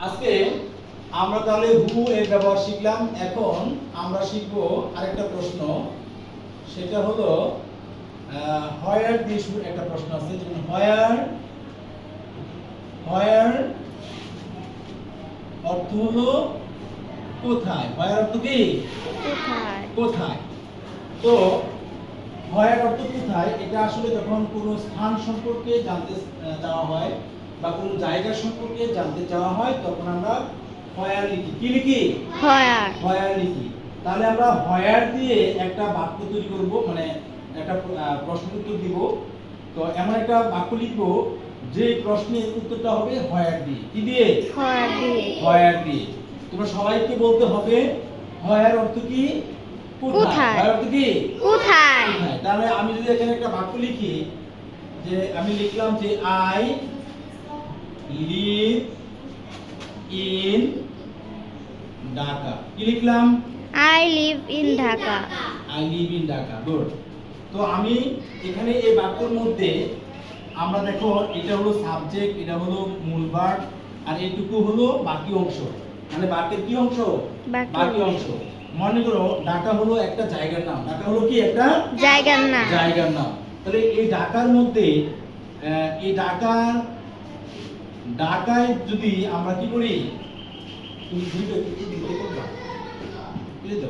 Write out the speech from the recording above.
আজকে আমরা তাহলে হু এর ব্যবহার শিখলাম। এখন আমরা শিখব আরেকটা প্রশ্ন, সেটা হলো হোয়ার দিয়ে শুরু একটা প্রশ্ন আছে, যেমন হোয়ার অর্থ হলো কোথায়। হোয়ার অর্থ কি কোথায়? কোথায়। তো হোয়ার অর্থ কোথায়, এটা আসলে যখন কোনো স্থান সম্পর্কে জানতে চাওয়া হয় বা কোনো জায়গা সম্পর্কে জানতে চাওয়া হয় তখন আমরা হোয়ার লিখি। কি লিখি? হোয়ার লিখি। তাহলে আমরা হোয়ার দিয়ে একটা বাক্য তৈরি করব, মানে একটা প্রশ্ন উত্তর দিব। তো এমন একটা বাক্য লিখব যে প্রশ্নের উত্তরটা হবে হোয়ার দিয়ে। কি দিয়ে? হোয়ার দিয়ে। তোমরা সবাইকে বলতে হবে হোয়ার অর্থ কি? কোথায়। হোয়ার অর্থ কি? কোথায়? কোথায়। তাহলে আমি যদি এখানে একটা বাক্য লিখি, যে আমি লিখলাম যে আই লিভ ইন ঢাকা। কি লিখলাম? I live in Dhaka. I live in Dhaka. Good. তো আমি এখানে এই বাক্যের মধ্যে আমরা দেখো, এটা হলো সাবজেক্ট, এটা হলো মূল ভার্ব, আর এইটুকু হলো বাকি অংশ, মানে বাক্যের কি অংশ? বাকি অংশ। মনে করো ঢাকা হলো একটা জায়গার নাম। ঢাকা হলো কি? একটা জায়গার নাম। জায়গার নাম। তাহলে এই ঢাকার মধ্যে এই ঢাকায় যদি আমরা কি করি, তুমি ভিডিও কি দিতে করবা, বুঝলে তো?